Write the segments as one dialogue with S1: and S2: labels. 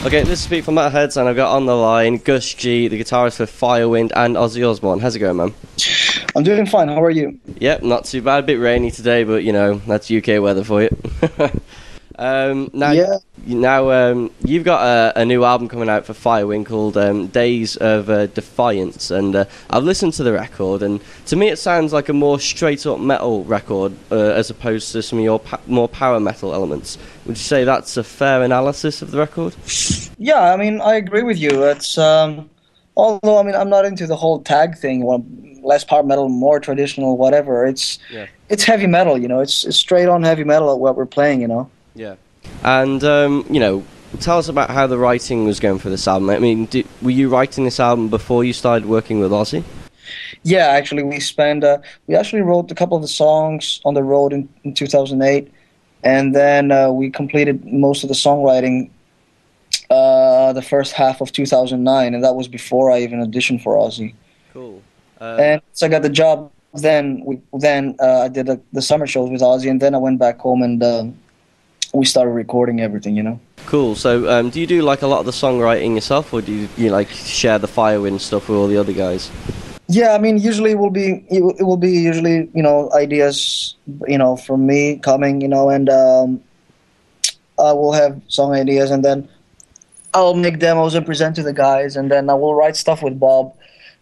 S1: Okay, this is Pete from Metalheadz, and I've got on the line Gus G, the guitarist for Firewind, and Ozzy Osbourne. How's it going, man?
S2: I'm doing fine. How are you?
S1: Yep, not too bad. A bit rainy today, but you know that's UK weather for you. Now you've got a new album coming out for Firewind called Days of Defiance, and I've listened to the record, and to me it sounds like a more straight-up metal record as opposed to some of your more power metal elements. Would you say that's a fair analysis of the record?
S2: Yeah, I mean, I agree with you. It's although I mean, I'm not into the whole tag thing. Less power metal, more traditional, whatever. It's heavy metal, you know. It's straight on heavy metal at what we're playing, you know.
S1: Yeah. And, you know, tell us about how the writing was going for this album. I mean, were you writing this album before you started working with Ozzy?
S2: Yeah, actually, we actually wrote a couple of the songs on the road in 2008, and then we completed most of the songwriting the first half of 2009, and that was before I even auditioned for Ozzy.
S1: Cool.
S2: And so I got the job. Then I did the summer shows with Ozzy, and then I went back home and we started recording everything, you know.
S1: Cool. So, do you do like a lot of the songwriting yourself, or do you like share the Firewind stuff with all the other guys?
S2: Yeah, I mean, usually it will be usually, you know, ideas, you know, from me coming, you know, and I will have song ideas, and then I'll make demos and present to the guys, and then I will write stuff with Bob,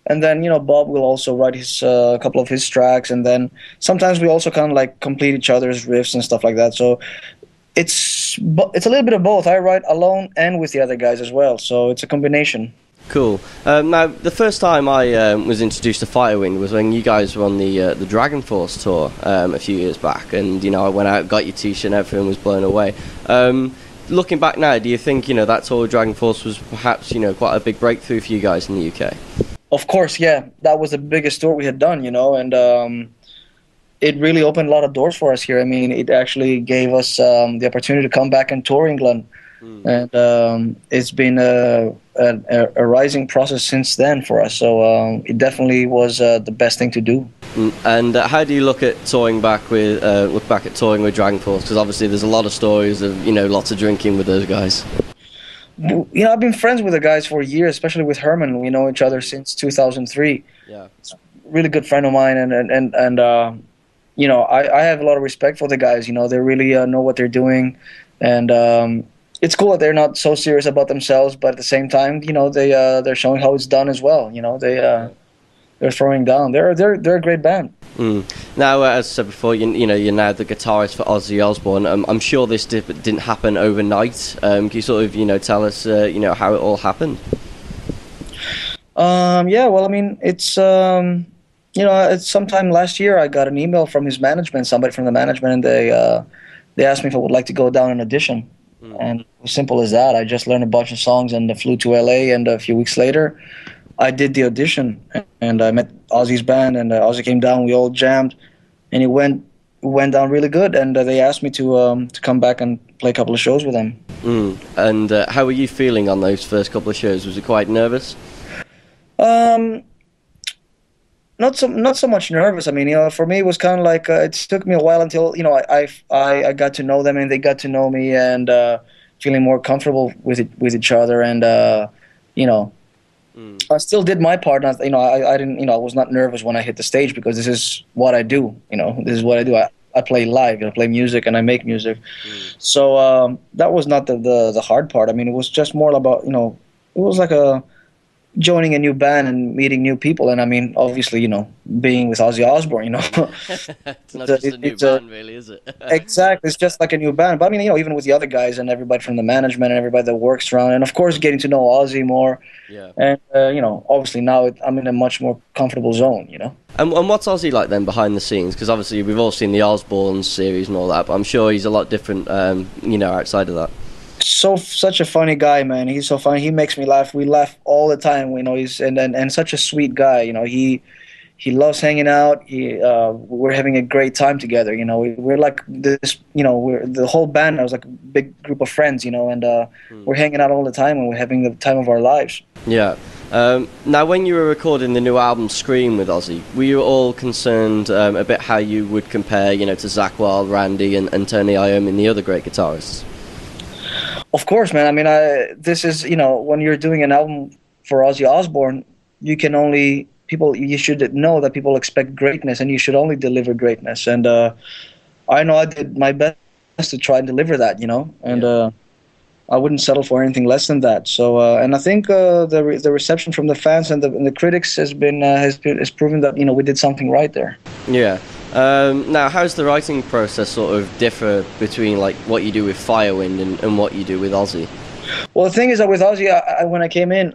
S2: and then, you know, Bob will also write his a couple of his tracks, and then sometimes we also kind of like complete each other's riffs and stuff like that. So it's a little bit of both. I write alone and with the other guys as well, so it's a combination.
S1: Cool. Now, the first time I was introduced to Firewind was when you guys were on the Dragon Force tour a few years back, and you know I went out, got your T-shirt, and everything was blown away. Looking back now, do you think, you know, that tour with Dragon Force was perhaps, you know, quite a big breakthrough for you guys in the UK?
S2: Of course, yeah, that was the biggest tour we had done, you know, and it really opened a lot of doors for us here. I mean, it actually gave us the opportunity to come back and tour England. And it's been a rising process since then for us. So it definitely was the best thing to do.
S1: And how do you look at touring back with touring with Dragon Force? Because obviously there's a lot of stories of, you know, lots of drinking with those guys.
S2: You know, I've been friends with the guys for years, especially with Herman. We know each other since 2003.
S1: Yeah,
S2: it's a really good friend of mine, and you know, I have a lot of respect for the guys. You know, they really know what they're doing, and it's cool that they're not so serious about themselves, but at the same time, you know, they're showing how it's done as well. You know, they're throwing down. They're a great band.
S1: Now, as I said before, you know, you're now the guitarist for Ozzy Osbourne. I'm sure this didn't happen overnight. Can you sort of, you know, tell us, you know, how it all happened?
S2: Yeah, well, I mean, it's you know, it's sometime last year I got an email from his management, somebody from the management, and they asked me if I would like to go down and audition. And as simple as that. I just learned a bunch of songs and flew to LA, and a few weeks later I did the audition, and I met Ozzy's band, and Ozzy came down, we all jammed, and it went down really good, and they asked me to come back and play a couple of shows with them.
S1: And how were you feeling on those first couple of shows? Was it quite nervous?
S2: Not so much nervous. I mean, you know, for me it was kind of like it took me a while until, you know, I got to know them and they got to know me, and feeling more comfortable with each other, and you know, I still did my part. Not, you know, I didn't, you know, I was not nervous when I hit the stage, because this is what I do. You know, this is what I do. I play live. I play music and I make music. So that was not the hard part. I mean, it was just more about, you know, it was like joining a new band and meeting new people, and I mean, obviously, you know, being with Ozzy Osbourne, you know,
S1: it's not just a new band, really, is it?
S2: Exactly, it's just like a new band. But I mean, you know, even with the other guys and everybody from the management and everybody that works around, and of course, getting to know Ozzy more.
S1: Yeah.
S2: And you know, obviously now I'm in a much more comfortable zone, you know.
S1: And what's Ozzy like then behind the scenes? Because obviously we've all seen the Osbourne series and all that, but I'm sure he's a lot different, you know, outside of that.
S2: Such a funny guy, man. He's so funny. He makes me laugh. We laugh all the time. You know, he's and such a sweet guy. You know, he loves hanging out. We're having a great time together. You know, we're like this. You know, we're the whole band. I was like a big group of friends. You know, and we're hanging out all the time, and we're having the time of our lives.
S1: Yeah. Now, when you were recording the new album Scream with Ozzy, were you all concerned a bit how you would compare, you know, to Zakk Wylde, Randy, and Tony Iommi and the other great guitarists?
S2: Of course, man. I mean, this is, when you're doing an album for Ozzy Osbourne, you can only you should know that people expect greatness, and you should only deliver greatness. And I know I did my best to try and deliver that, and I wouldn't settle for anything less than that. So, and I think the reception from the fans and the critics has proven that we did something right there.
S1: Yeah. Now, how's the writing process sort of differ between like what you do with Firewind and what you do with Ozzy?
S2: Well, the thing is that with Ozzy, when I came in,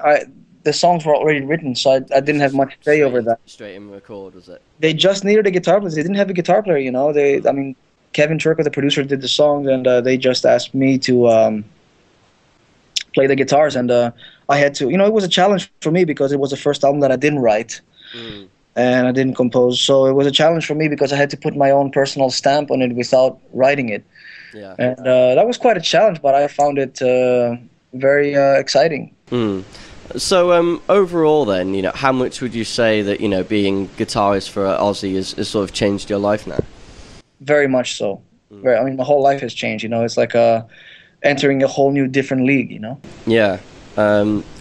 S2: the songs were already written, so I didn't have much say over that.
S1: Straight in record, was it?
S2: They just needed a guitar player. They didn't have a guitar player, I mean, Kevin Turco, the producer, did the songs, and they just asked me to play the guitars, and I had to. It was a challenge for me because it was the first album that I didn't write. And I didn't compose, so it was a challenge for me because I had to put my own personal stamp on it without writing it.
S1: Yeah.
S2: And that was quite a challenge, but I found it very exciting.
S1: So overall then, how much would you say that, being guitarist for Ozzy has sort of changed your life now?
S2: Very much so. I mean, my whole life has changed, It's like entering a whole new different league,
S1: Yeah.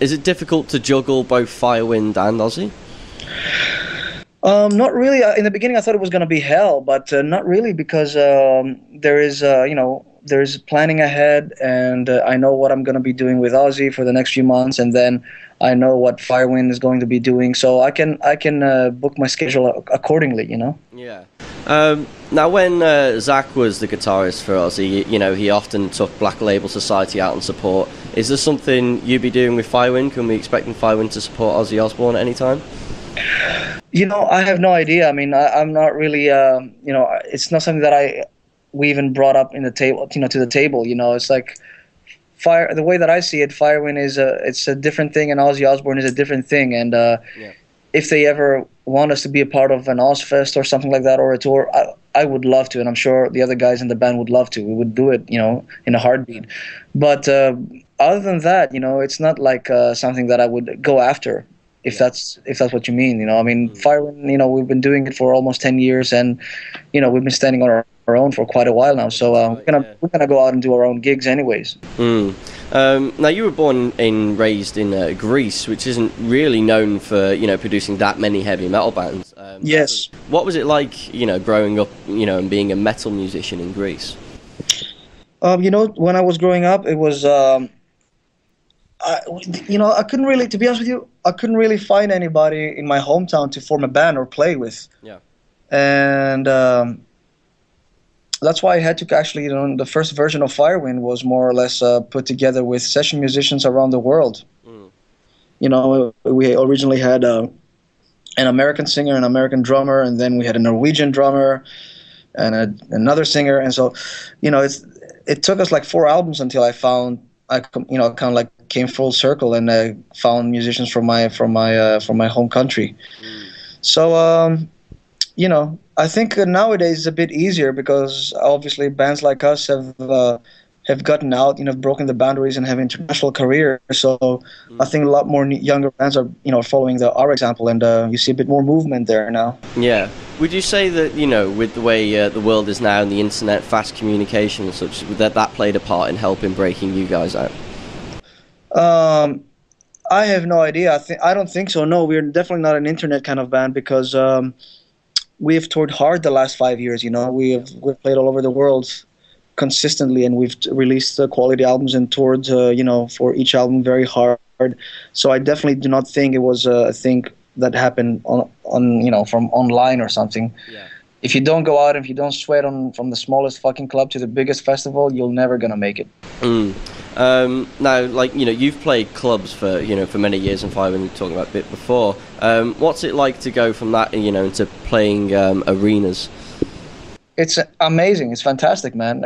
S1: Is it difficult to juggle both Firewind and Ozzy?
S2: Not really. In the beginning, I thought it was going to be hell, but not really, because there's planning ahead, and I know what I'm going to be doing with Ozzy for the next few months, and then I know what Firewind is going to be doing, so I can book my schedule accordingly,
S1: Yeah. Now, when Zach was the guitarist for Ozzy, he often took Black Label Society out on support. Is there something you'd be doing with Firewind? Can we expect Firewind to support Ozzy Osbourne at any time?
S2: I have no idea. I mean, I'm not really, it's not something that we even brought up to the table. It's like the way that I see it, Firewind it's a different thing, and Ozzy Osbourne is a different thing. And if they ever want us to be a part of an Ozfest or something like that, or a tour, I would love to, and I'm sure the other guys in the band would love to. We would do it, in a heartbeat. But other than that, it's not like something that I would go after. If that's what you mean, I mean, Firewind, we've been doing it for almost 10 years, and we've been standing on our own for quite a while now. So we're gonna go out and do our own gigs, anyways.
S1: Now, you were born and raised in Greece, which isn't really known for producing that many heavy metal bands.
S2: Yes.
S1: What was it like, growing up, and being a metal musician in Greece?
S2: When I was growing up, it was. I couldn't really, to be honest with you, I couldn't really find anybody in my hometown to form a band or play with.
S1: Yeah.
S2: And that's why I had to actually, the first version of Firewind was more or less put together with session musicians around the world. We originally had an American singer, an American drummer, and then we had a Norwegian drummer and another singer. And so, it took us like 4 albums until I kind of like came full circle and found musicians from my home country. So I think nowadays it's a bit easier because obviously bands like us have gotten out, broken the boundaries and have international careers. So I think a lot more younger bands are following our example, and you see a bit more movement there now.
S1: Yeah. Would you say that with the way the world is now and the internet, fast communication and such, that played a part in helping breaking you guys out?
S2: I have no idea. I don't think so. No, we're definitely not an internet kind of band because we've toured hard the last 5 years. We've played all over the world consistently, and we've released quality albums and toured, for each album very hard. So I definitely do not think it was a thing that happened on from online or something.
S1: Yeah.
S2: If you don't go out, if you don't sweat from the smallest fucking club to the biggest festival, you're never gonna make it.
S1: Now, like you've played clubs for for many years, and Firewind we were talking about a bit before. What's it like to go from that into playing arenas?
S2: It's amazing. It's fantastic, man.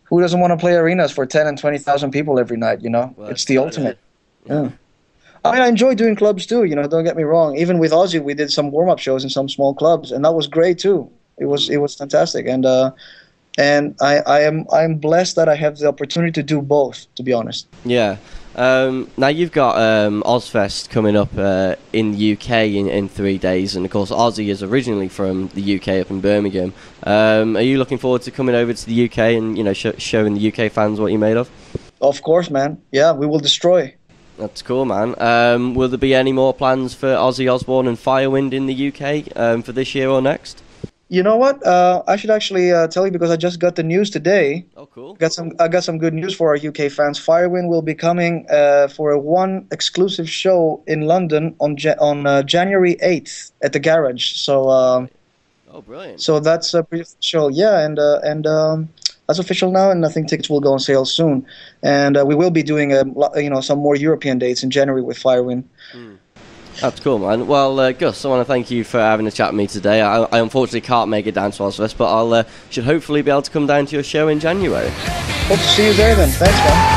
S2: Who doesn't want to play arenas for 10 and 20,000 people every night? Well, it's the ultimate. Yeah. I mean, I enjoy doing clubs too. Don't get me wrong. Even with Ozzy, we did some warm-up shows in some small clubs, and that was great too. It was fantastic. And and I'm blessed that I have the opportunity to do both, to be honest.
S1: Yeah. Now you've got Ozfest coming up in the UK in 3 days, and of course Ozzy is originally from the UK, up in Birmingham. Are you looking forward to coming over to the UK and showing the UK fans what you're made of?
S2: Of course, man. Yeah, we will destroy.
S1: That's cool, man. Will there be any more plans for Ozzy Osbourne and Firewind in the UK for this year or next?
S2: You know what? I should actually tell you, because I just got the news today.
S1: Oh, cool.
S2: I got some good news for our UK fans. Firewind will be coming for a one exclusive show in London on January 8th at the Garage. So
S1: oh, brilliant.
S2: so that's pretty official. Yeah, and that's official now, and I think tickets will go on sale soon. And we will be doing some more European dates in January with Firewind.
S1: That's cool, man. Well, Gus, I want to thank you for having a chat with me today. I unfortunately can't make it down to Ozfest, but I'll should hopefully be able to come down to your show in January.
S2: Hope to see you there then. Thanks, man.